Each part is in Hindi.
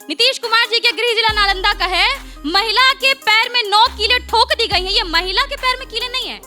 नीतीश कुमार जी के गृह जिला नालंदा का है, महिला के पैर में 9 कीले ठोक दी गई हैं। ये महिला के पैर में कीले नहीं है,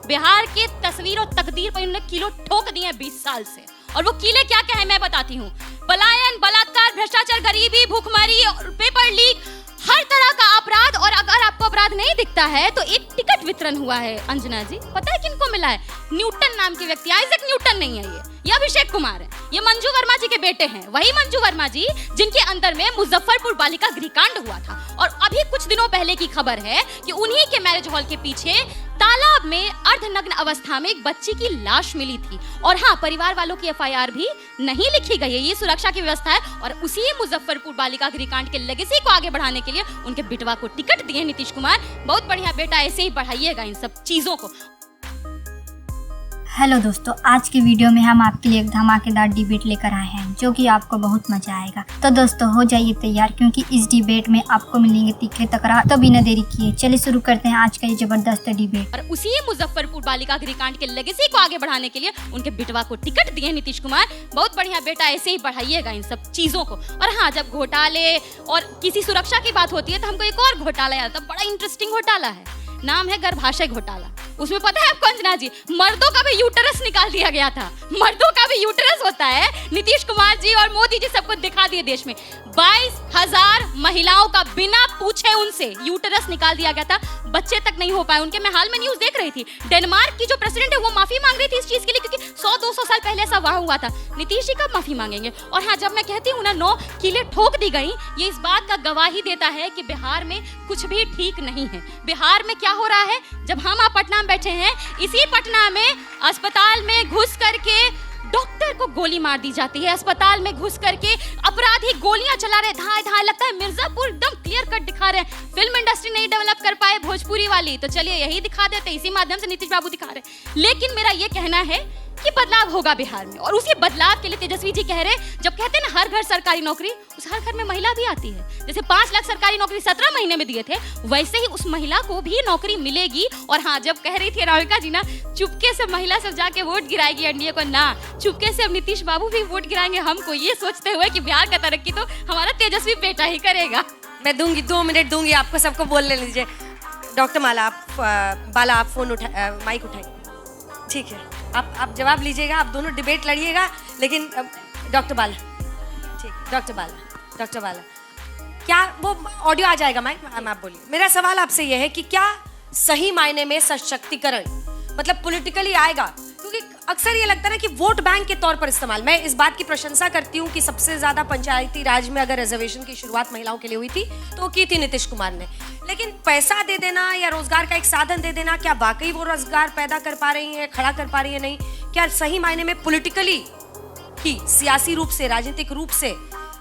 बिहार के तस्वीर और तकदीर पर इन्होंने कीलो ठोक दिए हैं 20 साल से। और वो कीले क्या क्या है मैं बताती हूँ। पलायन, बलात्कार, भ्रष्टाचार, गरीबी, भूखमरी और पेपर लीक, हर तरह का अपराध। और अगर आपको अपराध नहीं दिखता है तो एक टिकट वितरण हुआ है अंजना जी, पता है किनको मिला है? न्यूटन नाम के व्यक्ति, आइजैक न्यूटन नहीं है ये अभिषेक कुमार है। ये मंजू वर्मा जी के बेटे हैं, वही मंजू वर्मा जी जिनके अंदर में मुजफ्फरपुर बालिका गृहकांड हुआ था। और अभी कुछ दिनों पहले की खबर है कि उन्हीं के मैरिज हॉल के पीछे तालाब में अर्धनग्न अवस्था में एक बच्ची की लाश मिली थी। और हाँ, परिवार वालों की एफआईआर भी नहीं लिखी गई है, ये सुरक्षा की व्यवस्था है। और उसी मुजफ्फरपुर बालिका गृहकांड के लेगेसी को आगे बढ़ाने के लिए उनके बेटवा को टिकट दिए नीतीश कुमार। बहुत बढ़िया बेटा, ऐसे ही बढ़ाइएगा इन सब चीजों को। हेलो दोस्तों, आज की वीडियो में हम आपके लिए एक धमाकेदार डिबेट लेकर आए हैं जो कि आपको बहुत मजा आएगा। तो दोस्तों हो जाइए तैयार, क्योंकि इस डिबेट में आपको मिलेंगे तीखे तकरार। तो बिना देरी किए चलिए शुरू करते हैं आज का ये जबरदस्त डिबेट। और उसी मुजफ्फरपुर बालिका गृहकांड के लेगेसी को आगे बढ़ाने के लिए उनके बेटवा को टिकट दिए नीतीश कुमार। बहुत बढ़िया बेटा, ऐसे ही बढ़ाइएगा इन सब चीजों को। और हाँ, जब घोटाले और किसी सुरक्षा की बात होती है तो हमको एक और घोटाला याद आता है, बड़ा इंटरेस्टिंग घोटाला है, नाम है गर्भाशय घोटाला। उसमें पता है आपको अंजना जी, मर्दों का भी यूटेरस निकाल दिया गया था। मर्दों का भी यूटेरस होता है। नीतीश कुमार जी और मोदी जी सबको दिखा दिए देश में। 22,000 महिलाओं का बिना पूछे उनसे यूटेरस निकाल दिया गया था, बच्चे तक नहीं हो पाए उनके। मैं हाल में न्यूज देख रही थी, डेनमार्क की जो प्रेसिडेंट है वो माफी मांग रही थी इस चीज के लिए, क्योंकि 100-200 साल पहले ऐसा वहां हुआ था। नीतीश जी कब माफी मांगेंगे? और हाँ, जब मैं कहती हूँ ना 9 कीले ठोक दी गई, ये इस बात का गवाही देता है कि बिहार में कुछ भी ठीक नहीं है। बिहार में क्या हो रहा है? जब हम आप पटना में बैठे हैं, इसी पटना में अस्पताल में घुस करके डॉक्टर को गोली मार दी जाती है। अस्पताल में घुस करके अपराधी गोलियां चला रहे, धाए धाए, लगता है मिर्जापुर एकदम क्लियर कट दिखा रहे हैं। फिल्म इंडस्ट्री नहीं डेवलप कर पाए भोजपुरी वाली, तो चलिए यही दिखा देते, इसी माध्यम से नीतीश बाबू दिखा रहे। लेकिन मेरा ये कहना है कि बदलाव होगा बिहार में, और उसी बदलाव के लिए तेजस्वी जी कह रहे, जब कहते हैं ना हर घर सरकारी नौकरी, उस हर घर में महिला भी आती है। जैसे 5 लाख सरकारी नौकरी 17 महीने में दिए थे, वैसे ही उस महिला को भी नौकरी मिलेगी। और हाँ, जब कह रही थी राधिका जी ना, चुपके से महिला सब जाके वोट गिराएगी एनडीए को, ना चुपके से अब नीतीश बाबू भी वोट गिराएंगे हमको, ये सोचते हुए कि बिहार का तरक्की तो हमारा तेजस्वी बेटा ही करेगा। मैं दूंगी 2 मिनट दूंगी आपको, सबको बोलने लीजिए। डॉक्टर माला बाला आप फोन माइक उठाइए, ठीक है? आप जवाब लीजिएगा, आप दोनों डिबेट लड़िएगा, लेकिन डॉक्टर बाला, ठीक, डॉक्टर बाला क्या वो ऑडियो आ जाएगा? माइक आप बोलिए। मेरा सवाल आपसे यह है कि क्या सही मायने में सशक्तिकरण मतलब पॉलिटिकली आएगा? क्योंकि अक्सर ये लगता है ना कि वोट बैंक के तौर पर इस्तेमाल। मैं इस बात की प्रशंसा करती हूँ कि सबसे ज्यादा पंचायती राज में अगर रिजर्वेशन की शुरुआत महिलाओं के लिए हुई थी तो वो की थी नीतीश कुमार ने। लेकिन पैसा दे देना या रोजगार का एक साधन दे देना, क्या वाकई वो रोजगार पैदा कर पा रही है, खड़ा कर पा रही है? नहीं। क्या सही मायने में पॉलिटिकली ही, सियासी रूप से, राजनीतिक रूप से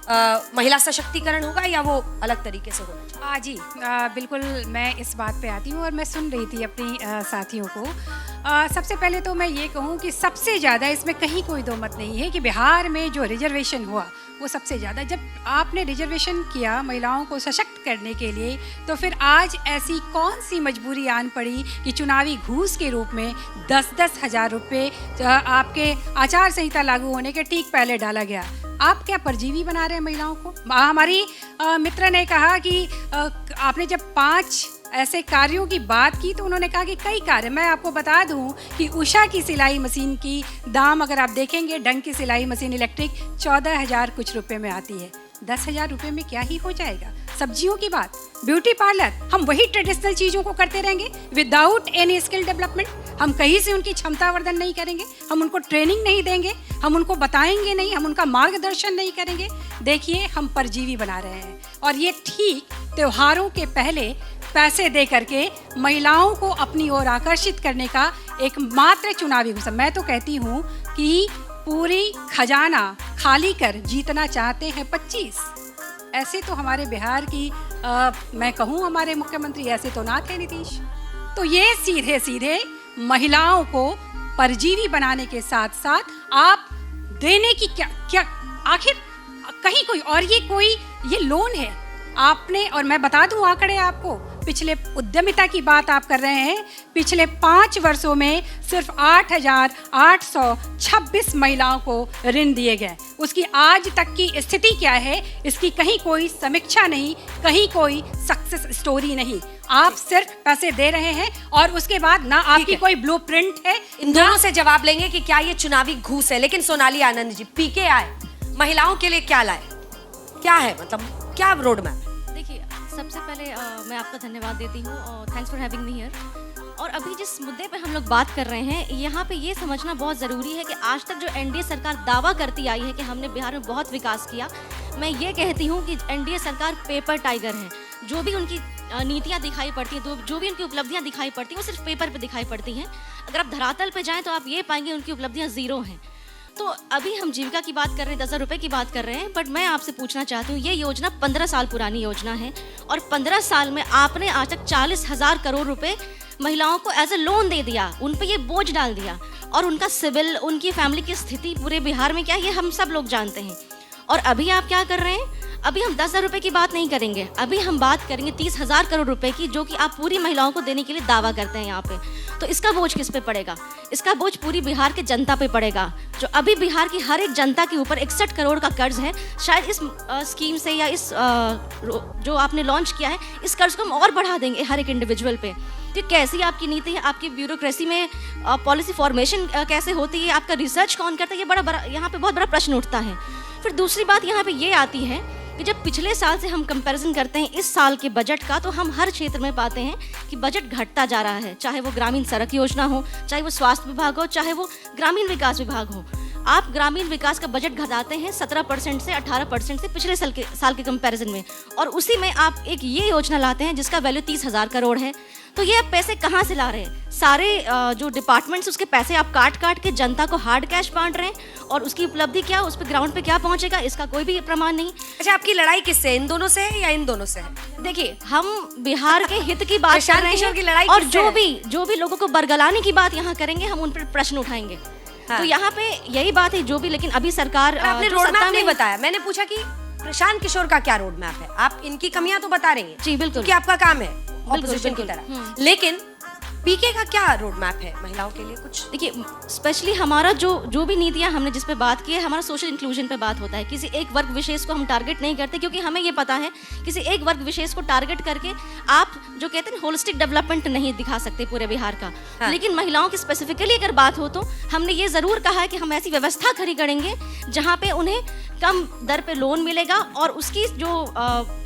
महिला सशक्तिकरण होगा, या वो अलग तरीके से होगा? जी, बिल्कुल मैं इस बात पे आती हूँ और मैं सुन रही थी अपनी साथियों को। सबसे पहले तो मैं ये कहूँ कि सबसे ज़्यादा इसमें कहीं कोई दो मत नहीं है कि बिहार में जो रिजर्वेशन हुआ वो सबसे ज़्यादा, जब आपने रिजर्वेशन किया महिलाओं को सशक्त करने के लिए, तो फिर आज ऐसी कौन सी मजबूरी आन पड़ी कि चुनावी घूस के रूप में 10-10 हज़ार रुपये आपके आचार संहिता लागू होने के ठीक पहले डाला गया? आप क्या परजीवी बना रहे हैं महिलाओं को? हमारी मित्र ने कहा कि आपने जब 5 ऐसे कार्यों की बात की तो उन्होंने कहा कि कई कार्य। मैं आपको बता दूं कि उषा की सिलाई मशीन की दाम अगर आप देखेंगे, ढंग की सिलाई मशीन इलेक्ट्रिक 14,000 कुछ रुपए में आती है। 10,000 रुपये में क्या ही हो जाएगा? सब्जियों की बात, ब्यूटी पार्लर, हम वही ट्रेडिशनल चीज़ों को करते रहेंगे विदाउट एनी स्किल डेवलपमेंट। हम कहीं से उनकी क्षमता वर्धन नहीं करेंगे, हम उनको ट्रेनिंग नहीं देंगे, हम उनको बताएंगे नहीं, हम उनका मार्गदर्शन नहीं करेंगे। देखिए, हम परजीवी बना रहे हैं। और ये ठीक त्योहारों के पहले पैसे दे करके महिलाओं को अपनी ओर आकर्षित करने का एक मात्र चुनावी घोषणा। मैं तो कहती हूँ कि पूरी खजाना खाली कर जीतना चाहते हैं 25। ऐसे तो हमारे बिहार की मैं कहूँ हमारे मुख्यमंत्री ऐसे तो ना थे नीतीश। तो ये सीधे सीधे महिलाओं को परजीवी बनाने के साथ साथ आप देने की क्या आखिर कहीं कोई और ये लोन है आपने। और मैं बता दूं आंकड़े आपको, पिछले उद्यमिता की बात आप कर रहे हैं, पिछले 5 वर्षों में सिर्फ 8,826 महिलाओं को ऋण दिए गए। उसकी आज तक की स्थिति क्या है, इसकी कहीं कोई समीक्षा नहीं, कहीं कोई सक्सेस स्टोरी नहीं। आप सिर्फ पैसे दे रहे हैं और उसके बाद ना आपकी कोई ब्लूप्रिंट है। इन दोनों से जवाब लेंगे कि क्या ये चुनावी घूस है। लेकिन सोनाली आनंद जी, पीके आए, महिलाओं के लिए क्या लाए, क्या है, मतलब क्या रोड मैप? देखिए, सबसे पहले मैं आपका धन्यवाद देती हूँ और thanks for having me here. और अभी जिस मुद्दे पे हम लोग बात कर रहे हैं, यहाँ पे ये समझना बहुत ज़रूरी है कि आज तक जो एनडीए सरकार दावा करती आई है कि हमने बिहार में बहुत विकास किया, मैं ये कहती हूँ कि एनडीए सरकार पेपर टाइगर है। जो भी उनकी नीतियाँ दिखाई पड़ती हैं, जो भी उनकी उपलब्धियाँ दिखाई पड़ती हैं, वो सिर्फ पेपर पे दिखाई पड़ती हैं। अगर आप धरातल पे जाएँ तो आप ये पाएंगे उनकी उपलब्धियाँ ज़ीरो हैं। तो अभी हम जीविका की बात कर रहे हैं, 10,000 रुपये की बात कर रहे हैं, बट मैं आपसे पूछना चाहती हूँ, ये योजना 15 साल पुरानी योजना है और 15 साल में आपने आज तक 40,000 करोड़ रुपए महिलाओं को एज ए लोन दे दिया, उन पे ये बोझ डाल दिया। और उनका सिविल, उनकी फैमिली की स्थिति पूरे बिहार में क्या है, ये हम सब लोग जानते हैं। और अभी आप क्या कर रहे हैं, अभी हम 10,000 रुपये की बात नहीं करेंगे, अभी हम बात करेंगे 30,000 करोड़ रुपए की, जो कि आप पूरी महिलाओं को देने के लिए दावा करते हैं यहाँ पे। तो इसका बोझ किस पे पड़ेगा? इसका बोझ पूरी बिहार के जनता पे पड़ेगा। जो अभी बिहार की हर एक जनता के ऊपर 61 करोड़ का कर्ज है, शायद इस स्कीम से या इस जो आपने लॉन्च किया है, इस कर्ज को हम और बढ़ा देंगे हर एक इंडिविजुअल पे। तो कैसी आपकी नीति है, आपकी ब्यूरोक्रेसी में पॉलिसी फॉर्मेशन कैसे होती है, आपका रिसर्च कौन करता है, ये बड़ा यहाँ पे बहुत बड़ा प्रश्न उठता है। फिर दूसरी बात यहाँ पे ये आती है कि जब पिछले साल से हम कंपैरिजन करते हैं इस साल के बजट का, तो हम हर क्षेत्र में पाते हैं कि बजट घटता जा रहा है। चाहे वो ग्रामीण सड़क योजना हो, चाहे वो स्वास्थ्य विभाग हो, चाहे वो ग्रामीण विकास विभाग हो। आप ग्रामीण विकास का बजट घटाते हैं 17% से 18% से पिछले साल के कंपैरिजन में, और उसी में आप एक ये योजना लाते हैं जिसका वैल्यू 30,000 करोड़ है। तो ये आप पैसे कहाँ से ला रहे हैं? सारे जो डिपार्टमेंट्स, उसके पैसे आप काट के जनता को हार्ड कैश बांट रहे हैं, और उसकी उपलब्धि क्या, उस पर ग्राउंड पे क्या पहुंचेगा, इसका कोई भी प्रमाण नहीं। अच्छा, आपकी लड़ाई किससे, इन दोनों से है या इन दोनों से है? देखिए, हम बिहार के हित की बात कर रहे हैं, की लड़ाई और किससे जो भी लोगों को बरगलाने की बात यहाँ करेंगे, हम उन पर प्रश्न उठाएंगे। हाँ। तो यहाँ पे यही बात है जो भी, लेकिन अभी सरकार आपने रोड मैप नहीं बताया। मैंने पूछा कि प्रशांत किशोर का क्या रोड मैप है। आप इनकी कमियां तो बता रही हैं, जी बिल्कुल, क्योंकि आपका काम है ऑपोजिशन की तरह, लेकिन पीके का क्या रोड मैप है महिलाओं के लिए? कुछ देखिए, स्पेशली हमारा जो भी नीतियां हमने जिस पे बात की है, हमारा सोशल इंक्लूजन पे बात होता है। किसी एक वर्ग विशेष को हम टारगेट नहीं करते, क्योंकि हमें ये पता है किसी एक वर्ग विशेष को टारगेट करके आप जो कहते हैं होलिस्टिक डेवलपमेंट नहीं दिखा सकते पूरे बिहार का। हाँ। लेकिन महिलाओं की स्पेसिफिकली अगर बात हो, तो हमने ये ज़रूर कहा है कि हम ऐसी व्यवस्था खड़ी करेंगे जहाँ पे उन्हें कम दर पे लोन मिलेगा, और उसकी जो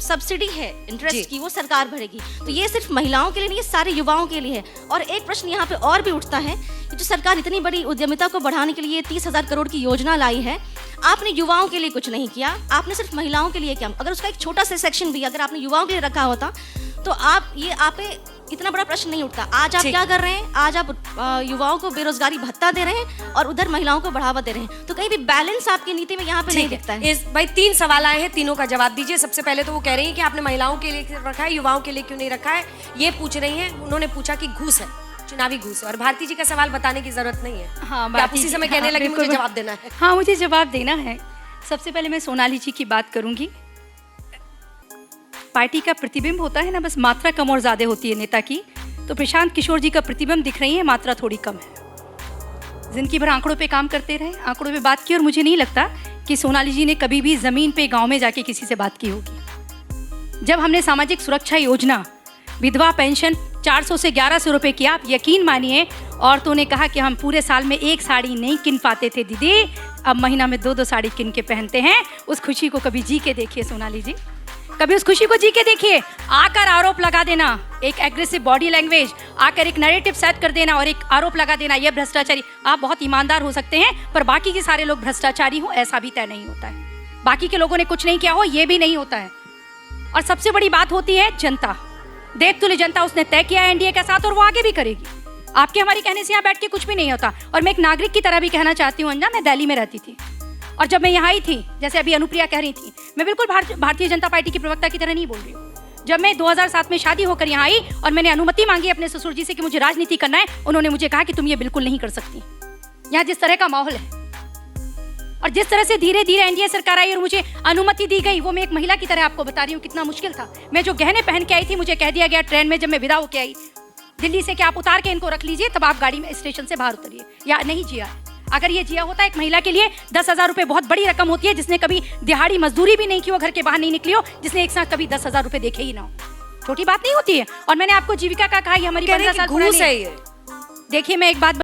सब्सिडी है इंटरेस्ट की, वो सरकार भरेगी। तो ये सिर्फ महिलाओं के लिए नहीं, ये सारे युवाओं के लिए है। और एक प्रश्न यहाँ पे और भी उठता है कि जो सरकार इतनी बड़ी उद्यमिता को बढ़ाने के लिए 30,000 करोड़ की योजना लाई है, आपने युवाओं के लिए कुछ नहीं किया, आपने सिर्फ महिलाओं के लिए किया। अगर उसका एक छोटा सा सेक्शन भी अगर आपने युवाओं के लिए रखा होता, तो आप इतना बड़ा प्रश्न नहीं उठता। आज आप क्या कर रहे हैं? आज आप युवाओं को बेरोजगारी भत्ता दे रहे हैं और उधर महिलाओं को बढ़ावा दे रहे हैं। तो कहीं भी बैलेंस आपकी नीति में यहाँ पे नहीं दिखता है। भाई 3 सवाल आए हैं, तीनों का जवाब दीजिए। सबसे पहले तो वो कह रही हैं कि आपने महिलाओं के लिए रखा है, युवाओं के लिए क्यों नहीं रखा है, ये पूछ रही हैं। उन्होंने पूछा कि घूस है, चुनावी घूस है, और भारती जी का सवाल बताने की जरूरत नहीं है। हाँ, आप उसी समय कहने लगे मुझे जवाब देना है। हाँ, मुझे जवाब देना है। सबसे पहले मैं सोनाली जी की बात करूंगी। पार्टी का प्रतिबिंब होता है ना, बस मात्रा कम और ज़्यादा होती है नेता की। तो प्रशांत किशोर जी का प्रतिबिंब दिख रही है, मात्रा थोड़ी कम है। जिंदगी भर आंकड़ों पे काम करते रहे, आंकड़ों पे बात की, और मुझे नहीं लगता कि सोनाली जी ने कभी भी ज़मीन पे गांव में जाके किसी से बात की होगी। जब हमने सामाजिक सुरक्षा योजना, विधवा पेंशन 400 से 1100 रुपये किया, आप यकीन मानिए औरतों ने कहा कि हम पूरे साल में एक साड़ी नहीं किन पाते थे दीदी, अब महीना में 2-2 साड़ी किन के पहनते हैं। उस खुशी को कभी जी के देखिए सोनाली जी, कभी उस खुशी को जी के देखिए। आकर आरोप लगा देना, एक एग्रेसिव बॉडी लैंग्वेज, आकर एक नैरेटिव सेट कर देना और एक आरोप लगा देना, ये भ्रष्टाचारी। आप बहुत ईमानदार हो सकते हैं, पर बाकी के सारे लोग भ्रष्टाचारी हो, ऐसा भी तय नहीं होता है। बाकी के लोगों ने कुछ नहीं किया हो, ये भी नहीं होता है। और सबसे बड़ी बात होती है जनता। देख तुल्य जनता उसने तय किया है एनडीए के साथ, और वो आगे भी करेगी। आपके हमारी कहने से यहाँ बैठ के कुछ भी नहीं होता। और मैं एक नागरिक की तरह भी कहना चाहती हूँ, अंजना, मैं दिल्ली में रहती थी, और जब मैं यहाँ आई थी, जैसे अभी अनुप्रिया कह रही थी, मैं बिल्कुल भारतीय जनता पार्टी की प्रवक्ता की तरह नहीं बोल रही हूँ। जब मैं 2007 में शादी होकर यहाँ आई और मैंने अनुमति मांगी अपने ससुर जी से कि मुझे राजनीति करना है, उन्होंने मुझे कहा कि तुम ये बिल्कुल नहीं कर सकती। यहाँ जिस तरह का माहौल है, और जिस तरह से धीरे धीरे एनडीए सरकार आई और मुझे अनुमति दी गई, वो मैं एक महिला की तरह आपको बता रही हूँ कितना मुश्किल था। मैं जो गहने पहन के आई थी, मुझे कह दिया गया ट्रेन में जब मैं विदा होके आई दिल्ली से कि आप उतार के इनको रख लीजिए, तब आप गाड़ी में स्टेशन से बाहर उतरिए। या नहीं जिया। अगर ये जिया होता एक महिला के लिए 10,000 रुपये बहुत बड़ी रकम होती है, जिसने कभी दिहाड़ी मजदूरी भी नहीं की हो, घर के बाहर नहीं निकली हो, जिसने एक साथ कभी 10,000 रुपये देखे ही ना हो। छोटी बात नहीं होती है। और मैंने आपको जीविका का कहा, ये हमारी 15 साल पुरानी। घूस है ये। देखिए मैं एक बात